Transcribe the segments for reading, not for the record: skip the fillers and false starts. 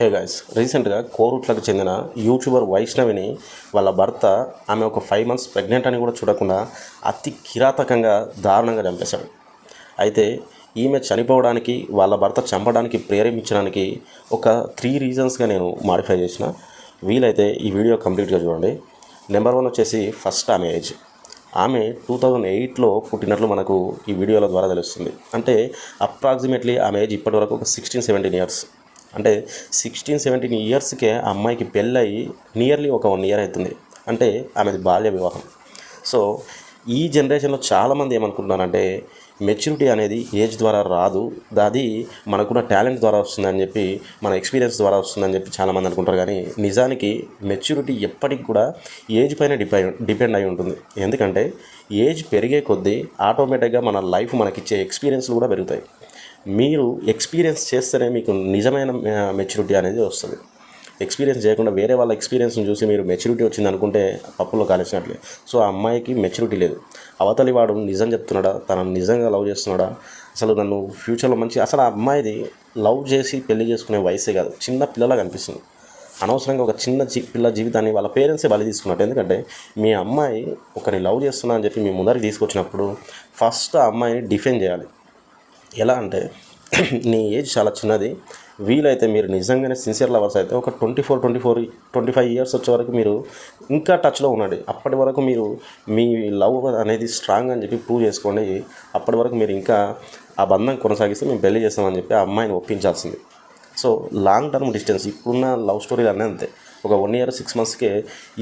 Hey guys, రీసెంట్గా కోరుట్లకు చెందిన YouTuber వైష్ణవిని వాళ్ళ భర్త ఆమె ఒక 5 months ప్రెగ్నెంట్ అని కూడా చూడకుండా అతి కిరాతకంగా దారుణంగా చంపేశాడు. అయితే ఈమె చనిపోవడానికి వాళ్ళ భర్త చంపడానికి ప్రేరేపించడానికి ఒక 3 రీజన్స్గా నేను మాడిఫై చేసిన. వీలైతే ఈ వీడియో కంప్లీట్గా చూడండి. నెంబర్ 1 వచ్చేసి ఫస్ట్ ఆమె ఏజ్. ఆమె 2008లో పుట్టినట్లు మనకు ఈ వీడియోల ద్వారా తెలుస్తుంది. అంటే అప్రాక్సిమేట్లీ ఆమె ఏజ్ ఇప్పటివరకు ఒక 16-17 ఇయర్స్. అంటే 16-17 ఇయర్స్కే ఆ అమ్మాయికి పెళ్ళయి నియర్లీ ఒక 1 year అవుతుంది. అంటే ఆమెది బాల్య వివాహం. సో ఈ జనరేషన్లో చాలామంది ఏమనుకుంటున్నారంటే మెచ్యూరిటీ అనేది ఏజ్ ద్వారా రాదు, అది మనకున్న టాలెంట్ ద్వారా వస్తుందని చెప్పి, మన ఎక్స్పీరియన్స్ ద్వారా వస్తుందని చెప్పి చాలామంది అనుకుంటారు. కానీ నిజానికి మెచ్యూరిటీ ఎప్పటికి కూడా ఏజ్ పైన డిపెండ్ అయి ఉంటుంది. ఎందుకంటే ఏజ్ పెరిగే కొద్దీ ఆటోమేటిక్గా మన లైఫ్ మనకిచ్చే ఎక్స్పీరియన్స్లు కూడా పెరుగుతాయి. మీరు ఎక్స్పీరియన్స్ చేస్తేనే మీకు నిజమైన మెచ్యూరిటీ అనేది వస్తుంది. ఎక్స్పీరియన్స్ చేయకుండా వేరే వాళ్ళ ఎక్స్పీరియన్స్ని చూసి మీరు మెచ్యూరిటీ వచ్చింది అనుకుంటే పప్పులో కాలేసినట్లే. సో ఆ అమ్మాయికి మెచ్యూరిటీ లేదు. అవతలి వాడు నిజం చెప్తున్నాడా, తనను నిజంగా లవ్ చేస్తున్నాడా, అసలు నన్ను ఫ్యూచర్లో అసలు ఆ అమ్మాయిది లవ్ చేసి పెళ్లి చేసుకునే వయసే కాదు, చిన్న పిల్లలా కనిపిస్తుంది. అనవసరంగా ఒక చిన్న పిల్ల జీవితాన్ని వాళ్ళ పేరెంట్సే బలి తీసుకున్నట్టు. ఎందుకంటే మీ అమ్మాయి ఒకరిని లవ్ చేస్తున్నా అని చెప్పి మీ ముందరికి తీసుకొచ్చినప్పుడు ఫస్ట్ ఆ అమ్మాయిని డిఫెండ్ చేయాలి. ఎలా అంటే నీ ఏజ్ చాలా చిన్నది, వీలైతే మీరు నిజంగానే సిన్సియర్ లవర్స్ అయితే ఒక 24-25 ఇయర్స్ వచ్చే వరకు మీరు ఇంకా టచ్లో ఉండండి. అప్పటి వరకు మీరు మీ లవ్ అనేది స్ట్రాంగ్ అని చెప్పి ప్రూవ్ చేసుకోండి. అప్పటి వరకు మీరు ఇంకా ఆ బంధం కొనసాగిస్తే మేము పెళ్లి చేస్తామని చెప్పి ఆ అమ్మాయిని ఒప్పించాల్సింది. సో లాంగ్ టర్మ్ డిస్టెన్స్ ఇప్పుడున్న లవ్ స్టోరీలు అన్నీ అంతే. ఒక 1 year 6 monthsకే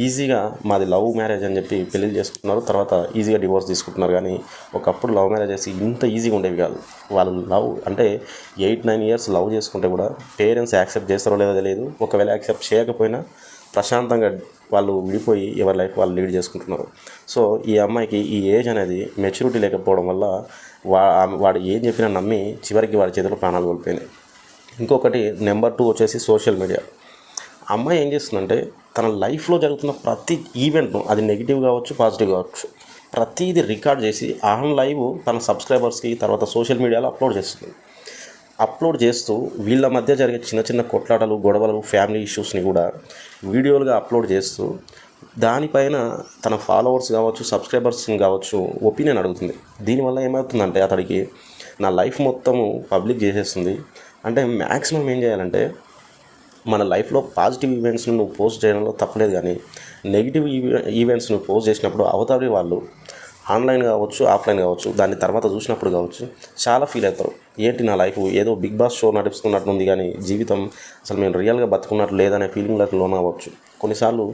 ఈజీగా మాది లవ్ మ్యారేజ్ అని చెప్పి పెళ్లి చేసుకుంటున్నారు, తర్వాత ఈజీగా డివోర్స్ తీసుకుంటున్నారు. కానీ ఒకప్పుడు లవ్ మ్యారేజ్ చేసి ఇంత ఈజీగా ఉండేవి కాదు. వాళ్ళు లవ్ అంటే 8-9 years లవ్ చేసుకుంటే కూడా పేరెంట్స్ యాక్సెప్ట్ చేస్తారో లేదో తెలియదు. ఒకవేళ యాక్సెప్ట్ చేయకపోయినా ప్రశాంతంగా వాళ్ళు విడిపోయి ఎవరి లైఫ్ వాళ్ళు లీడ్ చేసుకుంటున్నారు. సో ఈ అమ్మాయికి ఈ ఏజ్ అనేది మెచ్యూరిటీ లేకపోవడం వల్ల వాడు ఏం చెప్పినా నమ్మి చివరికి వాడి చేతిలో ప్రాణాలు కోల్పోయినాయి. ఇంకొకటి నెంబర్ 2 వచ్చేసి సోషల్ మీడియా. అమ్మాయి ఏం చేస్తుందంటే తన లైఫ్లో జరుగుతున్న ప్రతి ఈవెంట్ను, అది నెగిటివ్ కావచ్చు పాజిటివ్ కావచ్చు, ప్రతిదీ రికార్డ్ చేసి ఆన్ లైవ్ తన సబ్స్క్రైబర్స్కి తర్వాత సోషల్ మీడియాలో అప్లోడ్ చేస్తుంది. అప్లోడ్ చేస్తూ వీళ్ళ మధ్య జరిగే చిన్న చిన్న కొట్లాటలు, గొడవలు, ఫ్యామిలీ ఇష్యూస్ని కూడా వీడియోలుగా అప్లోడ్ చేస్తూ దానిపైన తన ఫాలోవర్స్ కావచ్చు, సబ్స్క్రైబర్స్ని కావచ్చు ఒపీనియన్ అడుగుతుంది. దీనివల్ల ఏమవుతుందంటే అతడికి నా లైఫ్ మొత్తము పబ్లిక్ చేసేస్తుంది. అంటే మ్యాక్సిమం ఏం చేయాలంటే మన లైఫ్లో పాజిటివ్ ఈవెంట్స్ని నువ్వు పోస్ట్ చేయడంలో తప్పలేదు, కానీ నెగిటివ్ ఈవెంట్స్ నువ్వు పోస్ట్ చేసినప్పుడు అవతలి వాళ్ళు ఆన్లైన్ కావచ్చు, ఆఫ్లైన్ కావచ్చు, దాన్ని తర్వాత చూసినప్పుడు కావచ్చు చాలా ఫీల్ అవుతారు. ఏంటి నా లైఫ్ ఏదో బిగ్ బాస్ షో నడుపుతున్నట్టుంది, కానీ జీవితం అసలు మేము రియల్గా బతుకున్నట్టు లేదనే ఫీలింగ్లకు లోన్ అవ్వచ్చు. కొన్నిసార్లు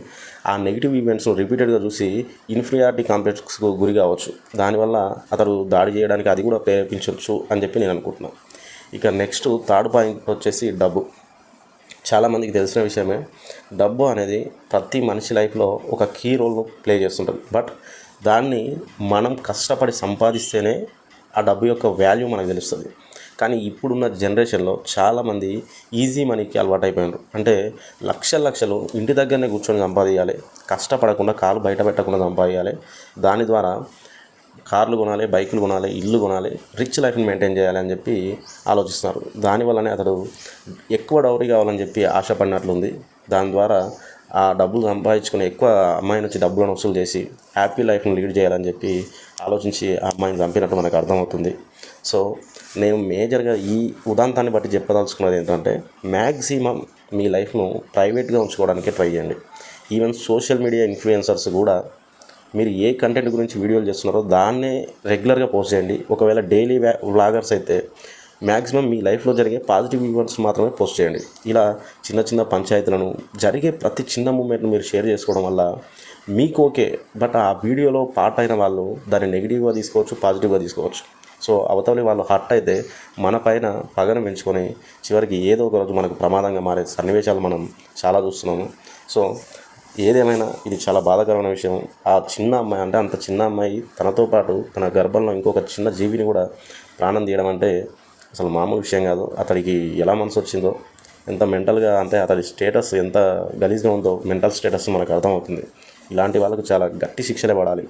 ఆ నెగిటివ్ ఈవెంట్స్ను రిపీటెడ్గా చూసి ఇన్ఫీరియారిటీ కాంప్లెక్స్కు గురి కావచ్చు. దానివల్ల అతడు దాడి చేయడానికి అది కూడా ప్రేరేపించవచ్చు అని చెప్పి నేను అనుకుంటున్నాను. ఇక నెక్స్ట్ థర్డ్ పాయింట్ వచ్చేసి డబ్బు. చాలామందికి తెలిసిన విషయమే, డబ్బు అనేది ప్రతి మనిషి లైఫ్లో ఒక కీ రోల్ను ప్లే చేస్తుంటుంది. బట్ దాన్ని మనం కష్టపడి సంపాదిస్తేనే ఆ డబ్బు యొక్క వాల్యూ మనకు తెలుస్తుంది. కానీ ఇప్పుడున్న జనరేషన్లో చాలామంది ఈజీ మనీకి అలవాటు అయిపోయినారు. అంటే లక్షలు ఇంటి దగ్గరనే కూర్చొని సంపాదించాలి, కష్టపడకుండా కాలు బయట పెట్టకుండా సంపాదించాలి. దాని ద్వారా కార్లు కొనాలి, బైకులు కొనాలి, ఇల్లు కొనాలి, రిచ్ లైఫ్ని మెయింటైన్ చేయాలి అని చెప్పి ఆలోచిస్తున్నారు. దానివల్లనే అతడు ఎక్కువ డౌరీ కావాలని చెప్పి ఆశపడినట్లుంది. దాని ద్వారా ఆ డబ్బులు సంపాదించుకుని ఎక్కువ అమ్మాయి నుంచి డబ్బులను వసూలు చేసి హ్యాపీ లైఫ్ని లీడ్ చేయాలని చెప్పి ఆలోచించి ఆ అమ్మాయిని చంపినట్టు మనకు అర్థమవుతుంది. సో నేను మేజర్గా ఈ ఉదాంతాన్ని బట్టి చెప్పదలుచుకున్నది ఏంటంటే మ్యాక్సిమం మీ లైఫ్ను ప్రైవేట్గా ఉంచుకోవడానికే ట్రై చేయండి. ఈవెన్ సోషల్ మీడియా ఇన్ఫ్లుయెన్సర్స్ కూడా మీరు ఏ కంటెంట్ గురించి వీడియోలు చేస్తున్నారో దాన్నే రెగ్యులర్గా పోస్ట్ చేయండి. ఒకవేళ డైలీ వ్లాగర్స్ అయితే మ్యాక్సిమం మీ లైఫ్లో జరిగే పాజిటివ్ ఈవెంట్స్ మాత్రమే పోస్ట్ చేయండి. ఇలా చిన్న చిన్న పంచాయతీలను, జరిగే ప్రతి చిన్న మూమెంట్ను మీరు షేర్ చేసుకోవడం వల్ల మీకు ఓకే, బట్ ఆ వీడియోలో పార్ట్ అయిన వాళ్ళు దాన్ని నెగిటివ్గా తీసుకోవచ్చు, పాజిటివ్గా తీసుకోవచ్చు. సో అవతలి వాళ్ళు హర్ట్ అయితే మన పైన పగను పెంచుకొని చివరికి ఏదో ఒక రోజు మనకు ప్రమాదంగా మారే సన్నివేశాలు మనం చాలా చూస్తున్నాము. సో ఏదేమైనా ఇది చాలా బాధాకరమైన విషయం. ఆ చిన్న అమ్మాయి, అంటే అంత చిన్న అమ్మాయి తనతో పాటు తన గర్భంలో ఇంకొక చిన్న జీవిని కూడా ప్రాణం తీయడం అంటే అసలు మామూలు విషయం కాదు. అతడికి ఎలా మనసు వచ్చిందో, ఎంత మెంటల్గా, అంటే అతడి స్టేటస్ ఎంత గలీజ్గా ఉందో మెంటల్ స్టేటస్ మనకు అర్థమవుతుంది. ఇలాంటి వాళ్ళకు చాలా గట్టి శిక్షలే పడాలి.